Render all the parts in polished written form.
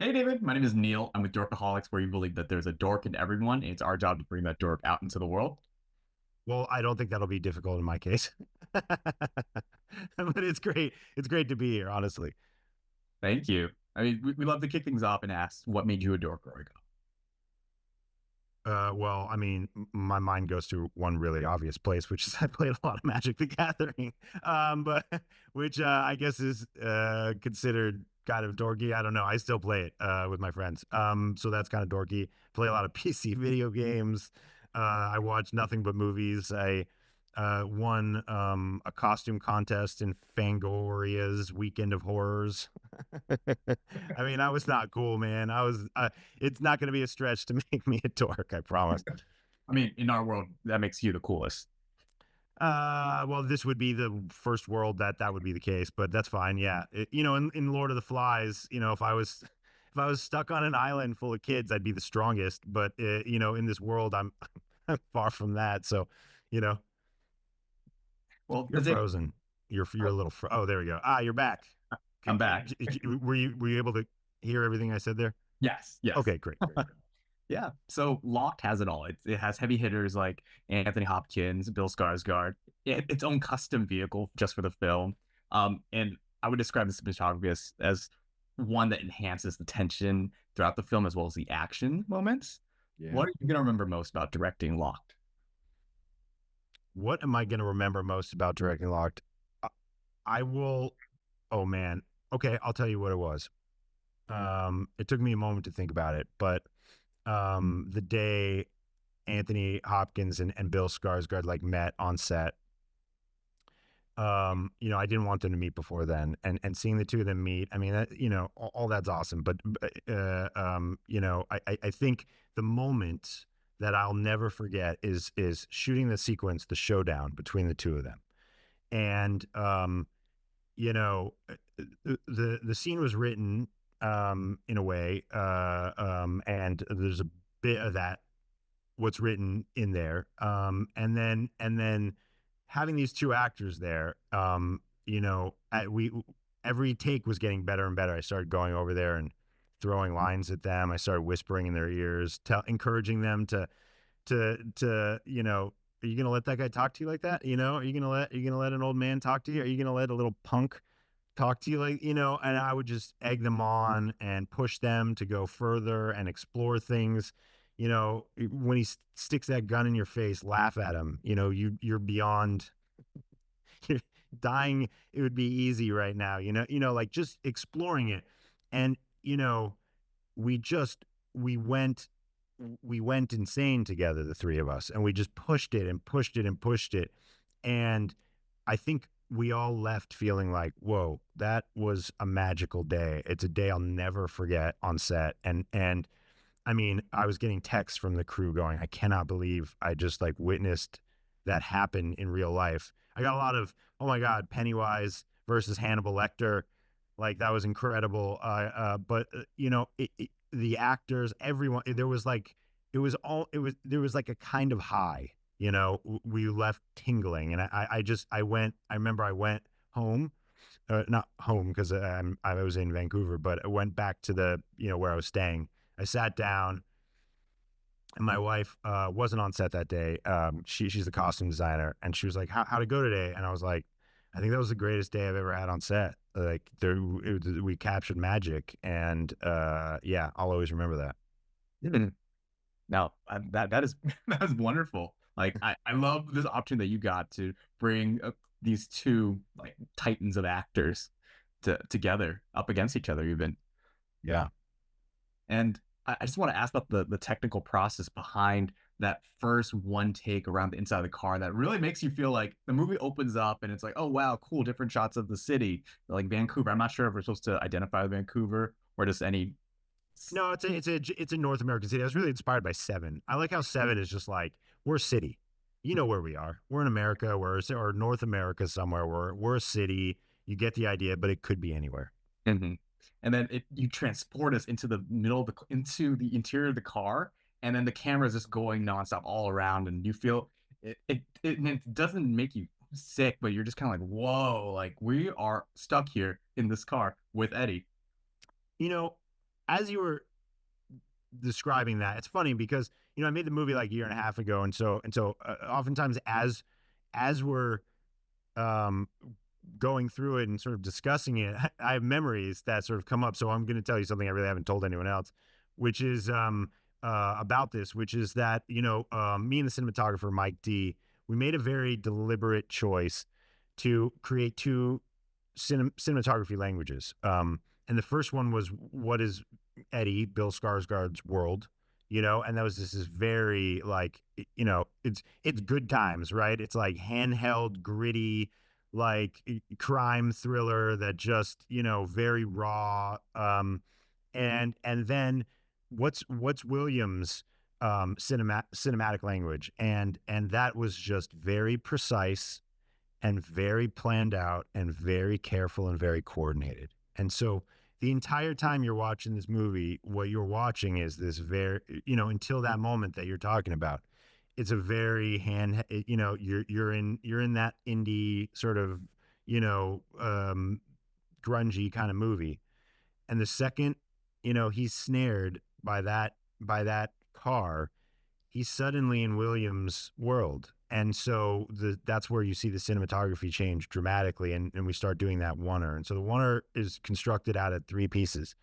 Hey David, my name is Neil. I'm with Dorkaholics, where you believe that there's a dork in everyone, and it's our job to bring that dork out into the world. Well, I don't think that'll be difficult in my case. But it's great. It's great to be here, honestly. Thank you. I mean, we love to kick things off and ask what made you a dork growing up. Well, I mean, my mind goes to one really obvious place, which is I played a lot of Magic the Gathering, but which I guess is considered kind of dorky. I don't know. I still play it with my friends. So that's kind of dorky. Play a lot of PC video games. I watch nothing but movies. I won a costume contest in Fangoria's Weekend of Horrors. I mean, I was not cool, man. It's not going to be a stretch to make me a dork, I promise. I mean, in our world, that makes you the coolest. Well, this would be the first world that would be the case, but that's fine. Yeah. In Lord of the Flies, if I was stuck on an island full of kids, I'd be the strongest. But in this world, I'm, I'm far from that. So, you know, Well, you're does it? frozen. You're a little. Oh, there we go. You're back. I'm back. Were you able to hear everything I said there? Yes, yes. Okay, great, great, great. Yeah. So Locked has it all. It has heavy hitters like Anthony Hopkins, Bill Skarsgård, its own custom vehicle just for the film. And I would describe the cinematography as one that enhances the tension throughout the film as well as the action moments. Yeah. What are you gonna remember most about directing Locked? What am I going to remember most about directing Locked? I I will. Oh man. Okay, I'll tell you what it was. It took me a moment to think about it, but the day Anthony Hopkins and Bill Skarsgård like met on set, I didn't want them to meet before then, and seeing the two of them meet, I mean, all that's awesome. But I think the moment that I'll never forget is shooting the sequence, the showdown between the two of them, and you know, the scene was written in a way, and there's a bit of that what's written in there, and then having these two actors there, we every take was getting better and better. I started going over there and throwing lines at them. I started whispering in their ears, encouraging them to. Are you gonna let that guy talk to you like that? Are you gonna let an old man talk to you? Are you gonna let a little punk talk to you and I would just egg them on and push them to go further and explore things. When he sticks that gun in your face, laugh at him. You're beyond you're dying. It would be easy right now, like just exploring it. And, we just we went we went insane together, the three of us, and we just pushed it and pushed it and pushed it. And I think we all left feeling like, whoa, that was a magical day. It's a day I'll never forget on set. And I mean, I was getting texts from the crew going, I cannot believe I just like witnessed that happen in real life. I got a lot of, oh my God, Pennywise versus Hannibal Lecter. Like that was incredible. The actors, everyone, there was like a kind of high, we left tingling. And I remember I went home, not home because I was in Vancouver, but I went back to where I was staying. I sat down, and my wife wasn't on set that day. She's the costume designer, and she was like, "How'd it go today?" And I was like, "I think that was the greatest day I've ever had on set. Like we captured magic, and yeah, I'll always remember that." Mhm. Now that is that is wonderful. Like I love this option that you got to bring these two like titans of actors together up against each other even. Yeah. And I just want to ask about the technical process behind that first one take around the inside of the car that really makes you feel like the movie opens up and it's like, oh wow, cool, different shots of the city, like Vancouver. I'm not sure if we're supposed to identify Vancouver or just any. No, it's a North American city. I was really inspired by Seven. I like how Seven is just like we're a city. You know where we are. We're in America. Or North America somewhere. We're a city. You get the idea, but it could be anywhere. Mhm. And then you transport us into the middle of into the interior of the car, and then the camera is just going nonstop all around, and you feel and it doesn't make you sick, but you're just kind of like, whoa, like we are stuck here in this car with Eddie. You know, as you were describing that, it's funny because I made the movie like a year and a half ago, and so oftentimes as we're um going through it and sort of discussing it, I have memories that sort of come up. So I'm going to tell you something I really haven't told anyone else, which is about this, which is that me and the cinematographer Mike D, we made a very deliberate choice to create two cinematography languages. And the first one was what is Eddie Bill Skarsgård's world, and that was this is very like it's good times, right? It's like handheld, gritty, like crime thriller that just very raw. And then what's Williams cinematic language, and that was just very precise and very planned out and very careful and very coordinated. And so the entire time you're watching this movie, what you're watching is this very, until that moment that you're talking about, it's a very you're in that indie sort of, grungy kind of movie. And the second, he's snared by that car, he's suddenly in Williams' world. And so that's where you see the cinematography change dramatically, and we start doing that oneer. And so the oneer is constructed out of three pieces.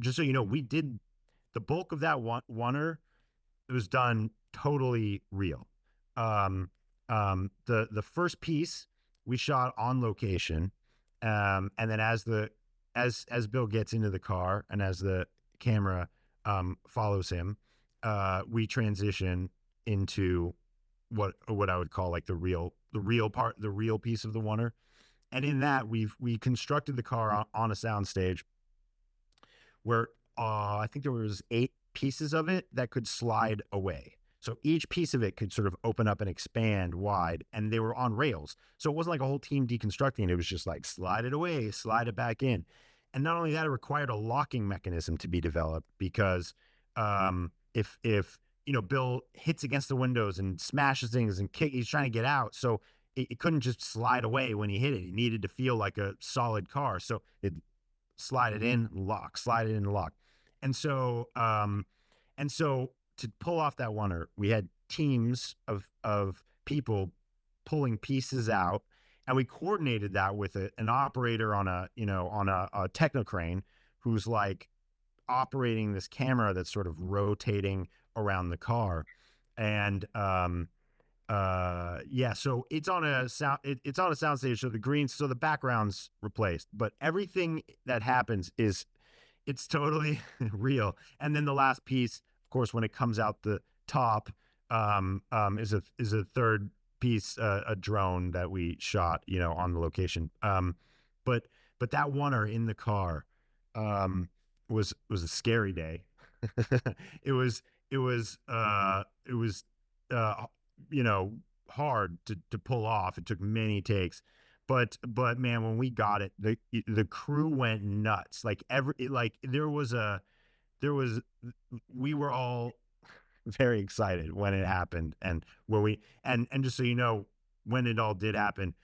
Just so you know, we did the bulk of that oneer. It was done totally real. The first piece we shot on location, and then as Bill gets into the car and as the camera follows him, we transition into what I would call like the real piece of the oneer. And in that we constructed the car on a sound stage where I think there was 8 pieces of it that could slide away. So each piece of it could sort of open up and expand wide, and they were on rails. So it wasn't like a whole team deconstructing it. It was just like slide it away, slide it back in. And not only that, it required a locking mechanism to be developed because if Bill hits against the windows and smashes things and he's trying to get out. So it couldn't just slide away when he hit it. It needed to feel like a solid car. So it slide it in, lock, slide it in, lock. And so to pull off that oneer, we had teams of people pulling pieces out, and we coordinated that with an operator on a techno crane who's like operating this camera that's sort of rotating around the car. And yeah, so it's on a sound stage, so the background's replaced, but everything that happens it's totally real. And then the last piece, of course, when it comes out the top, is a third piece, a drone that we shot, on the location. But that oneer in the car, was a scary day. it was uh, hard to pull off. It took many takes, but man, when we got it, the crew went nuts. Like there was we were all very excited when it happened, and when we and just so you know, when it all did happen,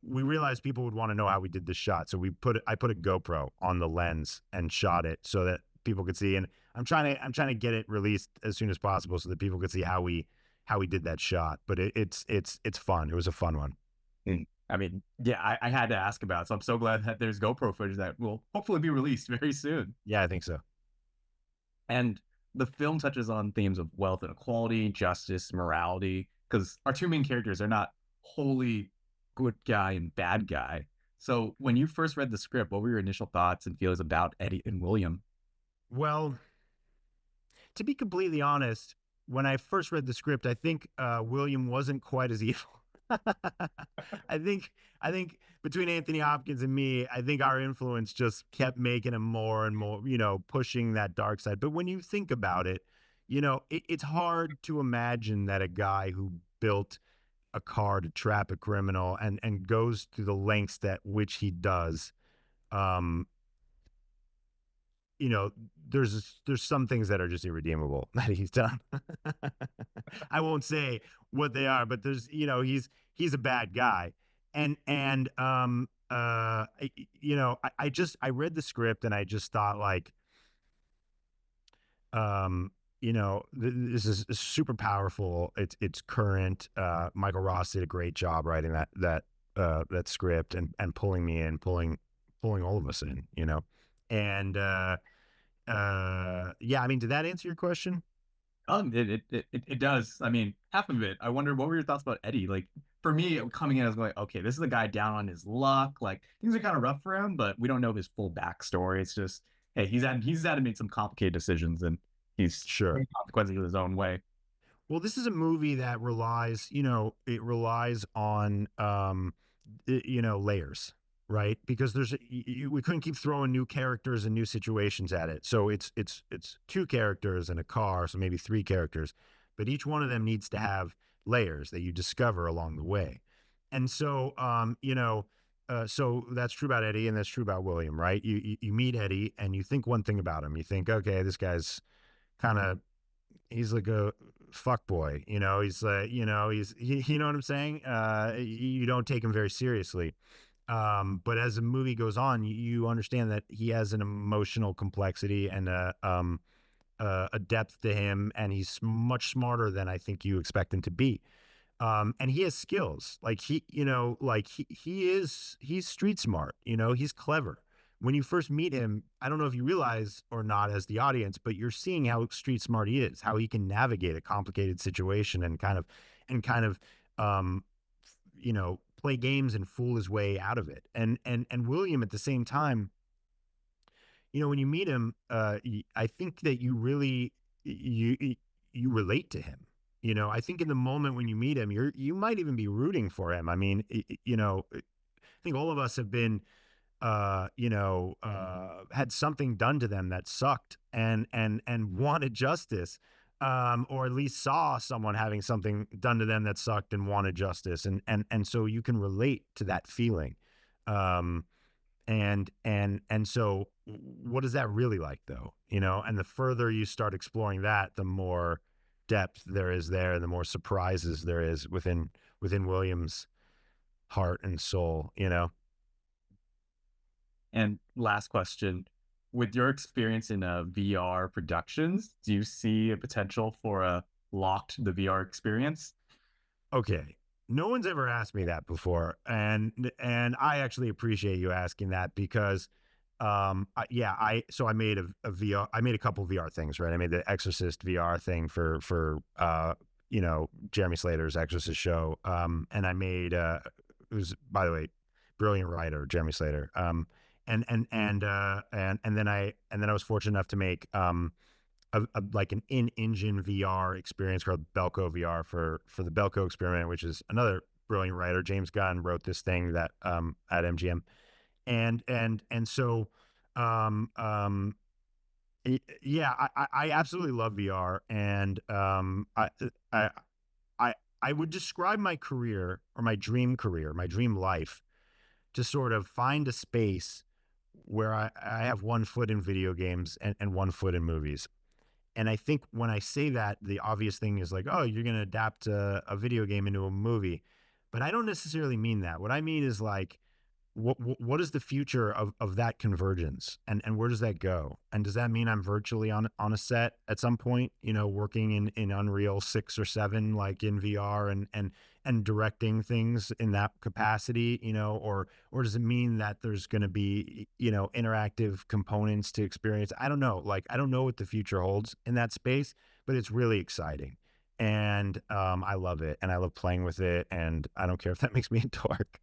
we realized people would want to know how we did this shot, so I put a GoPro on the lens and shot it so that people could see. And I'm trying to get it released as soon as possible so that people could see how we did that shot. But it's fun. It was a fun one. I mean, yeah, I had to ask about it, so I'm so glad that there's GoPro footage that will hopefully be released very soon. Yeah, I think so. And the film touches on themes of wealth inequality, justice, morality, because our two main characters are not wholly good guy and bad guy. So when you first read the script, what were your initial thoughts and feelings about Eddie and William? Well, to be completely honest, when I first read the script, I think William wasn't quite as evil. I think between Anthony Hopkins and me, I think our influence just kept making him more and more, pushing that dark side. But when you think about it, it's hard to imagine that a guy who built a car to trap a criminal and goes to the lengths that which he does, um, you know, there's some things that are just irredeemable that he's done. I won't say what they are, but there's he's a bad guy, and I read the script and I just thought like, this is super powerful. It's current. Michael Ross did a great job writing that script and pulling me in, pulling all of us in. And yeah, I mean, did that answer your question? It does. I mean, half of it. I wonder what were your thoughts about Eddie? Like for me, coming in, I was like, okay, this is a guy down on his luck. Like things are kind of rough for him, but we don't know his full backstory. It's just, hey, he's had to make some complicated decisions, and he's Sure. taking consequences in his own way. Well, this is a movie that it relies on, layers, right? Because we couldn't keep throwing new characters and new situations at it. So it's two characters in a car, so maybe three characters, but each one of them needs to have layers that you discover along the way. And so, so that's true about Eddie and that's true about William, right? You meet Eddie and you think one thing about him. You think, okay, this guy's kind of he's like a fuck boy, he's like, you know what I'm saying? You don't take him very seriously. But as the movie goes on, you understand that he has an emotional complexity and a depth to him, and he's much smarter than I think you expect him to be. And he has skills. Like he's street smart, he's clever. When you first meet him, I don't know if you realize or not as the audience, but you're seeing how street smart he is, how he can navigate a complicated situation and kind of play games and fool his way out of it. And William at the same time, when you meet him, I think that you relate to him. I think in the moment when you meet him, you might even be rooting for him. I mean, I think all of us have been, had something done to them that sucked and wanted justice, or at least saw someone having something done to them that sucked and wanted justice, and so you can relate to that feeling. Um, and so what is that really like though? And the further you start exploring that, the more depth there is there, the more surprises there is within Williams' heart and soul. And last question, with your experience in VR productions, do you see a potential for a locked the VR experience? Okay. No one's ever asked me that before, and I actually appreciate you asking that because, yeah, I made a VR, I made a couple VR things, right? I made the Exorcist VR thing for Jeremy Slater's Exorcist show, and I made it was, by the way, brilliant writer Jeremy Slater, and then I was fortunate enough to make like an in-engine VR experience called Belko VR for the Belko experiment, which is another brilliant writer. James Gunn wrote this thing that at MGM, and so yeah, I absolutely love VR, and I I I would describe my career or my dream life to sort of find a space where I have one foot in video games and one foot in movies. And I think when I say that, the obvious thing is like, oh, you're going to adapt a video game into a movie. But I don't necessarily mean that. What I mean is like, what is the future of that convergence, and where does that go? And does that mean I'm virtually on a set at some point, working in Unreal 6 or 7, like in VR, and directing things in that capacity, or does it mean that there's going to be, interactive components to experience? I don't know. Like, I don't know what the future holds in that space, but it's really exciting. And I love it, and I love playing with it, and I don't care if that makes me a dork.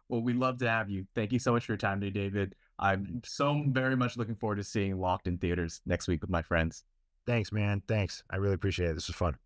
Well, we'd love to have you. Thank you so much for your time today, David. I'm so very much looking forward to seeing Locked in theaters next week with my friends. Thanks, man. Thanks. I really appreciate it. This was fun.